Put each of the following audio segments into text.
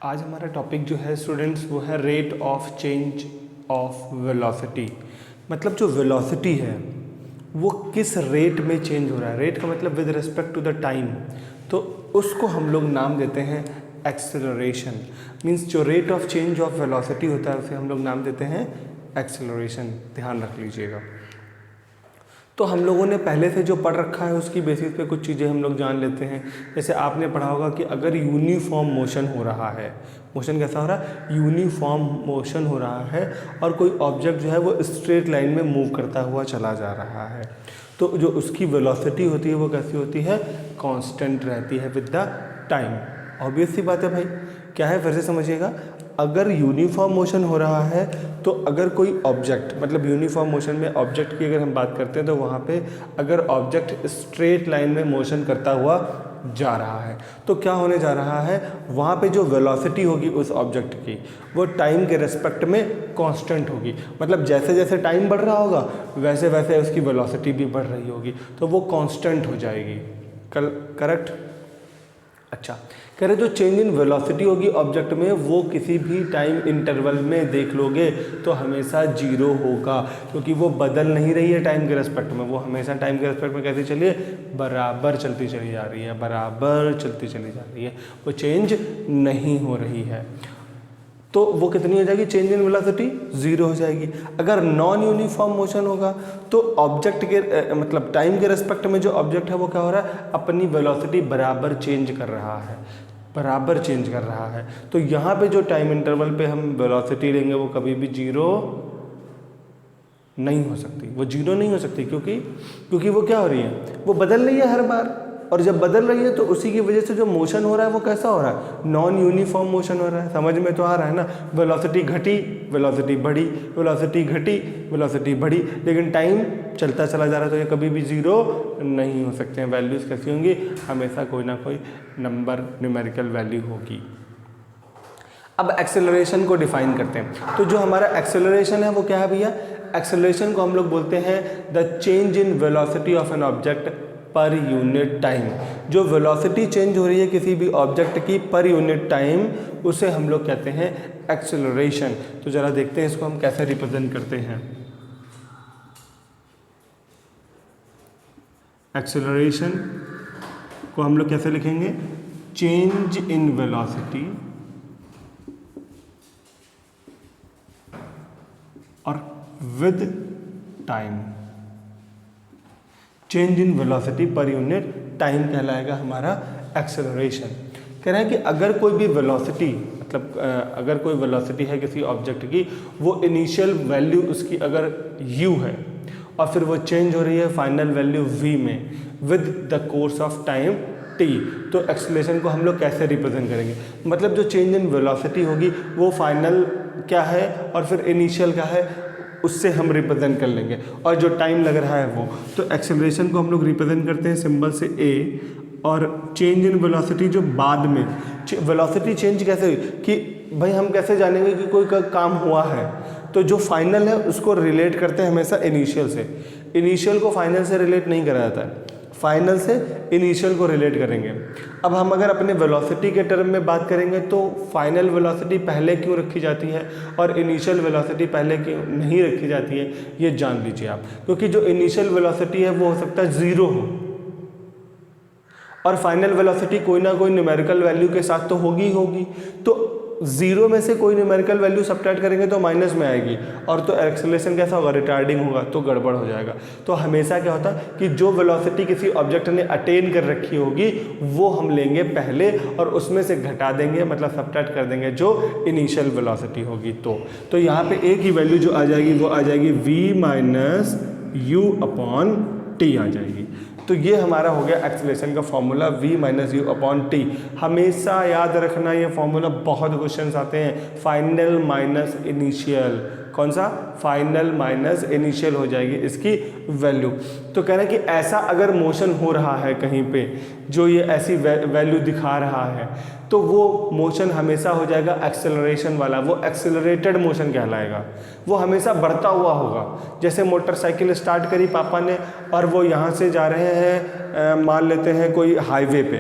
आज हमारा टॉपिक जो है स्टूडेंट्स वो है rate of change of velocity. मतलब जो वेलोसिटी है वो किस रेट में चेंज हो रहा है। रेट का मतलब with respect to the time, तो उसको हम लोग नाम देते हैं एक्सेलरेशन। मींस जो rate of change of velocity होता है उसे हम लोग नाम देते हैं एक्सेलरेशन। ध्यान रख लीजिएगा। तो हम लोगों ने पहले से जो पढ़ रखा है उसकी बेसिस पे कुछ चीज़ें हम लोग जान लेते हैं। जैसे आपने पढ़ा होगा कि अगर यूनिफॉर्म मोशन हो रहा है, मोशन कैसा हो रहा है, यूनिफॉर्म मोशन हो रहा है और कोई ऑब्जेक्ट जो है वो स्ट्रेट लाइन में मूव करता हुआ चला जा रहा है, तो जो उसकी वेलोसिटी होती है वो कैसी होती है, कांस्टेंट रहती है विद द टाइम। ऑब्वियस सी बात है भाई, क्या है फिर से समझिएगा। अगर यूनिफॉर्म मोशन हो रहा है तो अगर कोई ऑब्जेक्ट, मतलब यूनिफॉर्म मोशन में ऑब्जेक्ट की अगर हम बात करते हैं तो वहाँ पे अगर ऑब्जेक्ट स्ट्रेट लाइन में मोशन करता हुआ जा रहा है तो क्या होने जा रहा है, वहाँ पे जो वेलोसिटी होगी उस ऑब्जेक्ट की वो टाइम के रेस्पेक्ट में कांस्टेंट होगी। मतलब जैसे जैसे टाइम बढ़ रहा होगा वैसे वैसे उसकी वेलोसिटी भी बढ़ रही होगी, तो वो कांस्टेंट हो जाएगी। करेक्ट। अच्छा, कह रहे जो चेंज इन वेलोसिटी होगी ऑब्जेक्ट में वो किसी भी टाइम इंटरवल में देख लोगे तो हमेशा जीरो होगा, क्योंकि वो बदल नहीं रही है टाइम के रेस्पेक्ट में, वो हमेशा टाइम के रेस्पेक्ट में कैसे चलिए, बराबर चलती चली जा रही है, बराबर चलती चली जा रही है, वो चेंज नहीं हो रही है। तो वो कितनी हो जाएगी, चेंज इन वेलोसिटी जीरो हो जाएगी। अगर नॉन यूनिफॉर्म मोशन होगा तो ऑब्जेक्ट के मतलब टाइम के रेस्पेक्ट में जो ऑब्जेक्ट है वो क्या हो रहा है, अपनी वेलोसिटी बराबर चेंज कर रहा है, बराबर चेंज कर रहा है। तो यहाँ पे जो टाइम इंटरवल पे हम वेलोसिटी लेंगे वो कभी भी जीरो नहीं हो सकती, वो जीरो नहीं हो सकती, क्योंकि वो क्या हो रही है, वो बदल रही है हर बार, और जब बदल रही है तो उसी की वजह से जो मोशन हो रहा है वो कैसा हो रहा है, नॉन यूनिफॉर्म मोशन हो रहा है। समझ में तो आ रहा है ना, वेलोसिटी घटी वेलोसिटी बढ़ी, वेलोसिटी घटी वेलोसिटी बढ़ी, लेकिन टाइम चलता चला जा रहा है, तो ये कभी भी जीरो नहीं हो सकते हैं। वैल्यूज़ कैसी होंगी, हमेशा कोई ना कोई नंबर, न्यूमेरिकल वैल्यू होगी। अब एक्सेलरेशन को डिफाइन करते हैं। तो जो हमारा एक्सेलरेशन है वो क्या है भैया, एक्सेलरेशन को हम लोग बोलते हैं the change in velocity of an object per unit time. जो वेलोसिटी चेंज हो रही है किसी भी ऑब्जेक्ट की पर यूनिट टाइम, उसे हम लोग कहते हैं एक्सेलरेशन। तो जरा देखते हैं इसको हम कैसे रिप्रेजेंट करते हैं। एक्सेलरेशन को हम लोग कैसे लिखेंगे, चेंज इन वेलोसिटी और with time, change in velocity per unit time कहलाएगा हमारा एक्सेलरेशन। कह रहे हैं कि अगर कोई भी वेलोसिटी, मतलब अगर कोई वेलोसिटी है किसी ऑब्जेक्ट की, वो इनिशियल वैल्यू उसकी अगर u है और फिर वो चेंज हो रही है फाइनल वैल्यू v में with the course of time t, तो एक्सेलरेशन को हम लोग कैसे रिप्रेजेंट करेंगे। मतलब जो चेंज इन वेलोसिटी होगी वो फाइनल क्या है और फिर इनिशियल क्या है, उससे हम रिप्रेजेंट कर लेंगे, और जो टाइम लग रहा है वो, तो एक्सेलरेशन को हम लोग रिप्रेजेंट करते हैं सिंबल से a, और चेंज इन वेलोसिटी जो बाद में, वेलोसिटी चेंज कैसे हुई कि भाई हम कैसे जानेंगे कि कोई काम हुआ है, तो जो फाइनल है उसको रिलेट करते हैं हमेशा इनिशियल से। इनिशियल को फाइनल से रिलेट नहीं करा जाता है, फाइनल से इनिशियल को रिलेट करेंगे। अब हम अगर अपने वेलोसिटी के टर्म में बात करेंगे तो फाइनल वेलोसिटी पहले क्यों रखी जाती है और इनिशियल वेलोसिटी पहले क्यों नहीं रखी जाती है, ये जान लीजिए आप। क्योंकि जो इनिशियल वेलोसिटी है वो हो सकता है जीरो हो, और फाइनल वेलोसिटी कोई ना कोई न्यूमेरिकल वैल्यू के साथ तो होगी ही होगी, तो जीरो में से कोई न्यूमेरिकल वैल्यू सब्ट्रैक्ट करेंगे तो माइनस में आएगी, और तो एक्सेलरेशन कैसा होगा, रिटार्डिंग होगा, तो गड़बड़ हो जाएगा। तो हमेशा क्या होता है कि जो वेलोसिटी किसी ऑब्जेक्ट ने अटेन कर रखी होगी वो हम लेंगे पहले और उसमें से घटा देंगे, मतलब सब्ट्रैक्ट कर देंगे जो इनिशियल वेलोसिटी होगी। तो यहाँ पे एक ही वैल्यू जो आ जाएगी वो आ जाएगी v minus u upon t आ जाएगी। तो ये हमारा हो गया एक्सेलरेशन का formula, v minus you upon T. हमेशा याद रखना ये फॉर्मूला, बहुत क्वेश्चंस आते हैं। फाइनल माइनस इनिशियल, कौन सा, फाइनल माइनस इनिशियल हो जाएगी इसकी वैल्यू। तो कह रहे हैं कि ऐसा अगर मोशन हो रहा है कहीं पे जो ये ऐसी वैल्यू दिखा रहा है, तो वो मोशन हमेशा हो जाएगा एक्सेलरेशन वाला, वो एक्सेलरेटेड मोशन कहलाएगा, वो हमेशा बढ़ता हुआ होगा। जैसे मोटरसाइकिल स्टार्ट करी पापा ने और वो यहाँ से जा रहे हैं, मान लेते हैं कोई हाईवे पे,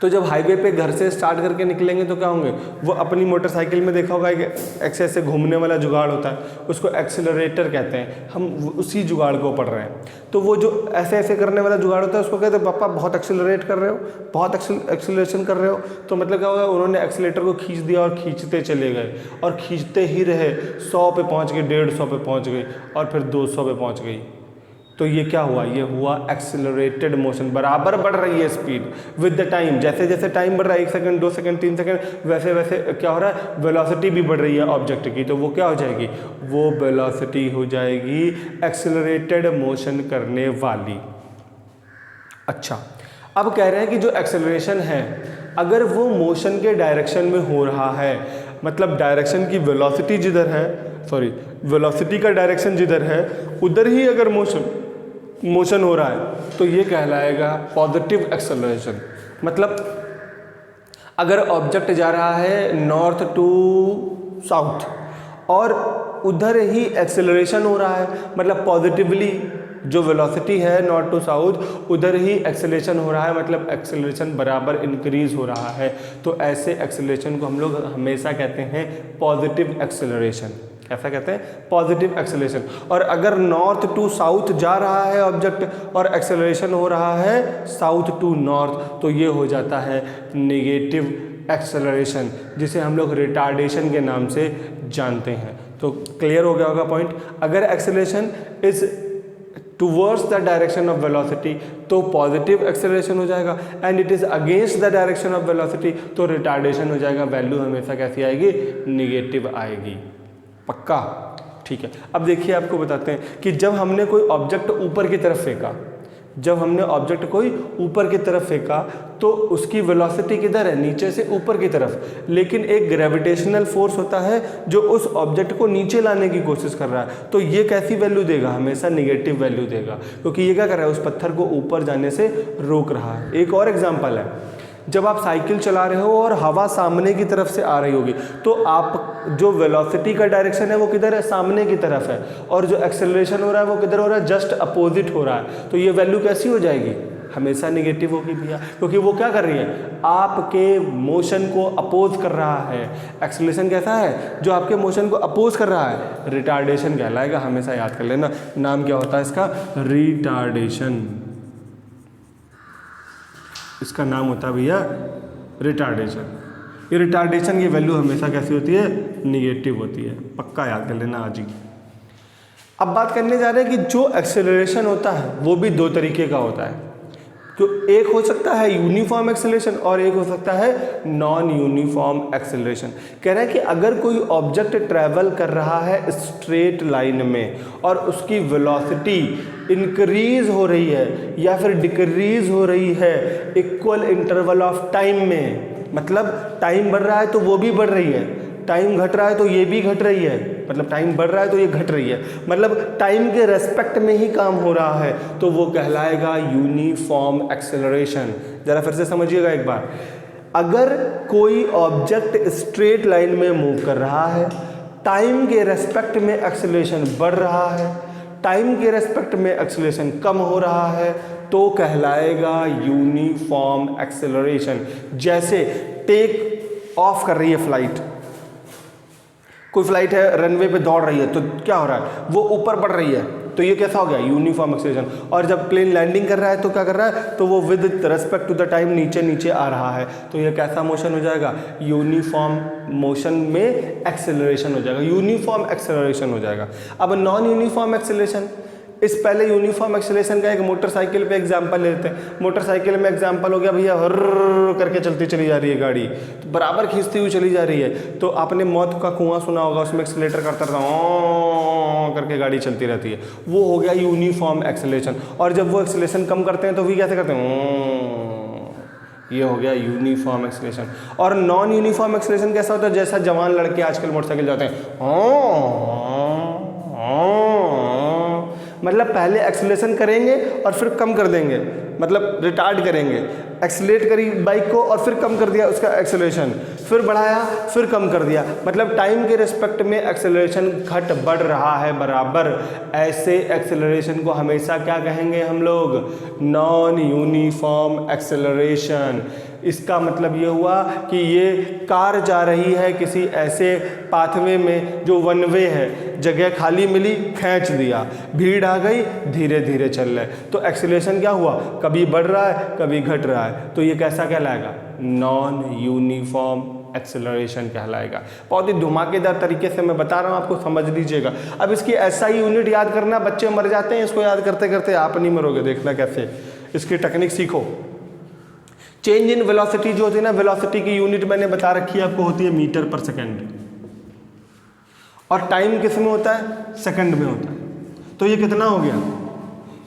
तो जब हाईवे पे घर से स्टार्ट करके निकलेंगे तो क्या होंगे, वो अपनी मोटरसाइकिल में देखा होगा कि ऐसे ऐसे घूमने वाला जुगाड़ होता है, उसको एक्सेलरेटर कहते हैं, हम उसी जुगाड़ को पढ़ रहे हैं। तो वो जो ऐसे ऐसे करने वाला जुगाड़ होता है उसको कहते हैं पापा बहुत एक्सेलरेट कर रहे हो, बहुत एक्सेलरेशन कर रहे हो। तो मतलब क्या होगा, उन्होंने एक्सेलेटर को खींच दिया और खींचते चले गए और खींचते ही रहे, 100 पे पहुँच गए, 150 पे पहुँच गई और फिर 200 पे पहुँच गई। तो ये क्या हुआ, ये हुआ एक्सेलरेटेड मोशन, बराबर बढ़ रही है स्पीड विद द टाइम। जैसे जैसे टाइम बढ़ रहा है, 1 सेकंड 2 सेकंड 3 सेकंड, वैसे वैसे क्या हो रहा है, वेलोसिटी भी बढ़ रही है ऑब्जेक्ट की। तो वो क्या हो जाएगी, वो वेलोसिटी हो जाएगी एक्सेलरेटेड मोशन करने वाली। अच्छा, अब कह रहे हैं कि जो एक्सेलरेशन है अगर वो मोशन के डायरेक्शन में हो रहा है, मतलब डायरेक्शन की वेलोसिटी जिधर है, सॉरी वेलोसिटी का डायरेक्शन जिधर है उधर ही अगर मोशन हो रहा है तो ये कहलाएगा पॉजिटिव एक्सेलरेशन। मतलब अगर ऑब्जेक्ट जा रहा है नॉर्थ टू साउथ और उधर ही एक्सेलरेशन हो रहा है, मतलब पॉजिटिवली जो वेलोसिटी है नॉर्थ टू साउथ उधर ही एक्सेलरेशन हो रहा है, मतलब एक्सेलरेशन बराबर इंक्रीज हो रहा है। तो ऐसे एक्सेलरेशन को हम लोग हमेशा कहते हैं पॉजिटिव एक्सेलरेशन। कैसा कहते हैं, पॉजिटिव एक्सेलरेशन। और अगर नॉर्थ टू साउथ जा रहा है ऑब्जेक्ट और एक्सेलरेशन हो रहा है साउथ टू नॉर्थ, तो ये हो जाता है नेगेटिव एक्सेलरेशन, जिसे हम लोग रिटार्डेशन के नाम से जानते हैं। तो क्लियर हो गया होगा पॉइंट। अगर acceleration is towards the direction of velocity तो पॉजिटिव एक्सेलरेशन हो जाएगा, and it is against the direction of velocity तो रिटार्डेशन हो जाएगा। वैल्यू हमेशा कैसी आएगी, निगेटिव आएगी। पक्का, ठीक है। अब देखिए आपको बताते हैं कि जब हमने कोई ऑब्जेक्ट ऊपर की तरफ फेंका, जब हमने ऑब्जेक्ट कोई ऊपर की तरफ फेंका तो उसकी वेलोसिटी किधर है, नीचे से ऊपर की तरफ, लेकिन एक ग्रेविटेशनल फोर्स होता है जो उस ऑब्जेक्ट को नीचे लाने की कोशिश कर रहा है। तो ये कैसी वैल्यू देगा, हमेशा निगेटिव वैल्यू देगा, क्योंकि ये क्या कर रहा है, उस पत्थर को ऊपर जाने से रोक रहा है। एक और एग्जाम्पल है, जब आप साइकिल चला रहे हो और हवा सामने की तरफ से आ रही होगी तो आप जो वेलोसिटी का डायरेक्शन है वो किधर है, सामने की तरफ है, और जो एक्सेलरेशन हो रहा है वो किधर हो रहा है, जस्ट अपोजिट हो रहा है। तो ये वैल्यू कैसी हो जाएगी, हमेशा निगेटिव होगी भैया, क्योंकि वो क्या कर रही है, आपके मोशन को अपोज कर रहा है। एक्सेलरेशन कैसा है, जो आपके मोशन को अपोज कर रहा है, रिटार्डेशन कहलाएगा। हमेशा याद कर लेना, नाम क्या होता है इसका, रिटार्डेशन। इसका नाम होता है भैया रिटार्डेशन। ये रिटार्डेशन की वैल्यू हमेशा कैसी होती है, निगेटिव होती है। पक्का याद कर लेना आज ही। अब बात करने जा रहे हैं कि जो एक्सेलरेशन होता है वो भी दो तरीके का होता है। तो एक हो सकता है यूनिफॉर्म एक्सेलरेशन और एक हो सकता है नॉन यूनिफॉर्म एक्सेलरेशन। कह रहा है कि अगर कोई ऑब्जेक्ट ट्रैवल कर रहा है स्ट्रेट लाइन में और उसकी वेलोसिटी इंक्रीज हो रही है या फिर डिक्रीज हो रही है इक्वल इंटरवल ऑफ टाइम में, मतलब टाइम बढ़ रहा है तो वो भी बढ़ रही है, टाइम घट रहा है तो ये भी घट रही है, मतलब टाइम बढ़ रहा है तो ये घट रही है, मतलब टाइम के रेस्पेक्ट में ही काम हो रहा है, तो वो कहलाएगा यूनिफॉर्म एक्सेलरेशन। जरा फिर से समझिएगा एक बार, अगर कोई ऑब्जेक्ट स्ट्रेट लाइन में मूव कर रहा है, टाइम के रेस्पेक्ट में एक्सेलरेशन बढ़ रहा है, टाइम के रेस्पेक्ट में एक्सेलरेशन कम हो रहा है, तो कहलाएगा यूनिफॉर्म एक्सेलरेशन। जैसे टेक ऑफ कर रही है फ्लाइट, कोई फ्लाइट है रनवे पे दौड़ रही है तो क्या हो रहा है, वो ऊपर बढ़ रही है, तो ये कैसा हो गया, यूनिफॉर्म एक्सेलरेशन। और जब प्लेन लैंडिंग कर रहा है तो क्या कर रहा है, तो वो with respect to the time नीचे नीचे आ रहा है, तो ये कैसा मोशन हो जाएगा, यूनिफॉर्म मोशन में एक्सेलरेशन हो जाएगा, यूनिफॉर्म एक्सेलरेशन हो जाएगा। अब नॉन यूनिफॉर्म एक्सेलरेशन, इस पहले यूनिफॉर्म एक्सेलरेशन का एक मोटरसाइकिल पे एग्जांपल लेते हैं। मोटरसाइकिल में एग्जांपल हो गया भैया, हर करके चलती चली जा रही है गाड़ी, तो बराबर खींचती हुई चली जा रही है। तो आपने मौत का कुआं सुना होगा, उसमें एक्सेलेटर करता रहता करके गाड़ी चलती रहती है, वो हो गया यूनिफॉर्म एक्सेलरेशन। और जब वो एक्सेलरेशन कम करते हैं तो भी कैसे करते हैं, ये हो गया यूनिफॉर्म एक्सेलरेशन। और नॉन यूनिफॉर्म एक्सेलरेशन कैसा होता है, जैसा जवान लड़के आजकल मोटरसाइकिल जाते हैं, मतलब पहले एक्सेलरेशन करेंगे और फिर कम कर देंगे, मतलब रिटार्ड करेंगे, एक्सेलरेट करी बाइक को और फिर कम कर दिया उसका एक्सेलरेशन, फिर बढ़ाया फिर कम कर दिया, मतलब टाइम के रिस्पेक्ट में एक्सेलरेशन घट बढ़ रहा है बराबर। ऐसे एक्सेलरेशन को हमेशा क्या कहेंगे हम लोग, नॉन यूनिफॉर्म एक्सेलरेशन। इसका मतलब ये हुआ कि ये कार जा रही है किसी ऐसे पाथवे में जो वन वे है, जगह खाली मिली, खींच दिया, भीड़ आ गई, धीरे धीरे चल रहे, तो एक्सीलरेशन क्या हुआ, कभी बढ़ रहा है कभी घट रहा है, तो ये कैसा कहलाएगा, नॉन यूनिफॉर्म एक्सेलरेशन कहलाएगा। बहुत ही धमाकेदार तरीके से मैं बता रहा हूँ, आपको समझ लीजिएगा। अब इसकी SI यूनिट याद करना, बच्चे मर जाते हैं इसको याद करते करते, आप नहीं मरोगे, देखना कैसे, इसकी टेक्निक सीखो। चेंज इन वेलोसिटी जो होती है ना, वेलोसिटी की यूनिट मैंने बता रखी है आपको, होती है मीटर पर सेकेंड, और टाइम किस में होता है, सेकंड में होता है। तो ये कितना हो गया,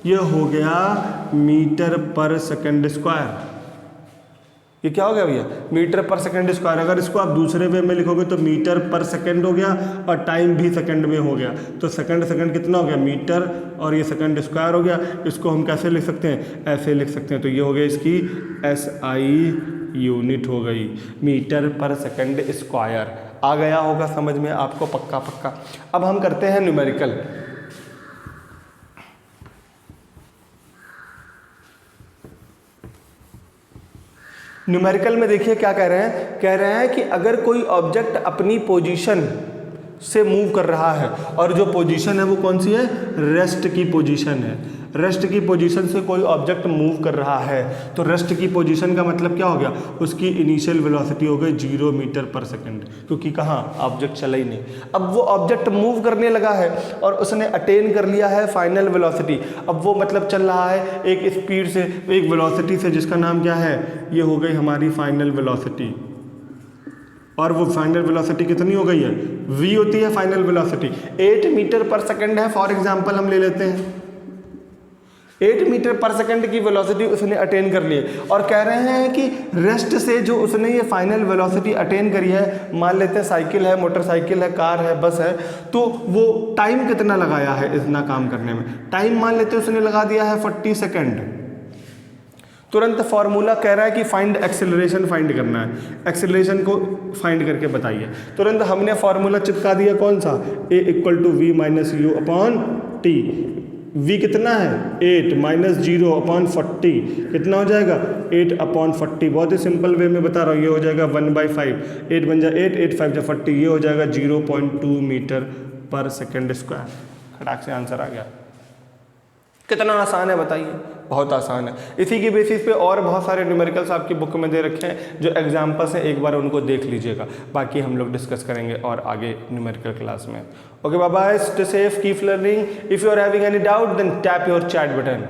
ये हो गया मीटर पर सेकंड स्क्वायर। ये क्या हो गया भैया, मीटर पर सेकंड स्क्वायर। अगर इसको आप दूसरे वे में लिखोगे तो मीटर पर सेकंड हो गया, और टाइम भी सेकंड में हो गया, तो सेकंड सेकंड कितना हो गया, मीटर, और ये सेकंड स्क्वायर हो गया। इसको हम कैसे लिख सकते हैं, ऐसे लिख सकते हैं। तो ये हो गया इसकी SI यूनिट हो गई, मीटर पर सेकंड स्क्वायर। आ गया होगा समझ में आपको, पक्का पक्का। अब हम करते हैं न्यूमेरिकल। न्यूमेरिकल में देखिए क्या कह रहे हैं कि अगर कोई ऑब्जेक्ट अपनी पोजीशन से मूव कर रहा है, और जो पोजीशन है वो कौन सी है, रेस्ट की पोजीशन है, रेस्ट की पोजीशन से कोई ऑब्जेक्ट मूव कर रहा है, तो रेस्ट की पोजीशन का मतलब क्या हो गया, उसकी इनिशियल वेलोसिटी हो गई 0 मीटर पर सेकंड, क्योंकि कहाँ ऑब्जेक्ट चला ही नहीं। अब वो ऑब्जेक्ट मूव करने लगा है और उसने अटेन कर लिया है फाइनल वेलोसिटी। अब वो मतलब चल रहा है एक स्पीड से, एक वेलोसिटी से, जिसका नाम क्या है, ये हो गई हमारी फाइनल वेलोसिटी। और वो फाइनल वेलोसिटी कितनी हो गई है, v होती है फाइनल वेलोसिटी, 8 मीटर पर सेकंड है। फॉर एग्जांपल हम ले लेते हैं 8 मीटर पर सेकंड की वेलोसिटी उसने अटेन कर ली है, और कह रहे हैं कि रेस्ट से जो उसने ये फाइनल वेलोसिटी अटेन करी है, मान लेते हैं साइकिल है, मोटरसाइकिल है, कार है, बस है, तो वो टाइम कितना लगाया है इतना काम करने में, टाइम मान लेते हैं उसने लगा दिया है 40 सेकंड। तुरंत फॉर्मूला कह रहा है कि फाइंड एक्सेलरेशन फाइंड करना है, एक्सेलरेशन को फाइंड करके बताइए। तुरंत हमने फॉर्मूला चिपका दिया, कौन सा, A = V - U upon T। v कितना है, 8 - 0 अपॉन 40 कितना हो जाएगा, 8/40। बहुत ही सिंपल वे में बता रहा हूँ, ये हो जाएगा 1/5, 8 बन जाए 8, 8 5 40, ये हो जाएगा 0.2 मीटर पर सेकंड स्क्वायर। खटाक से आंसर आ गया। कितना आसान है बताइए, बहुत आसान है। इसी की बेसिस पे और बहुत सारे न्यूमेरिकल्स आपकी बुक में दे रखे हैं, जो एग्जाम्पल्स हैं, एक बार उनको देख लीजिएगा, बाकी हम लोग डिस्कस करेंगे और आगे न्यूमेरिकल क्लास में। Okay bye bye, stay safe, keep learning. If you are having any doubt then tap your chat button.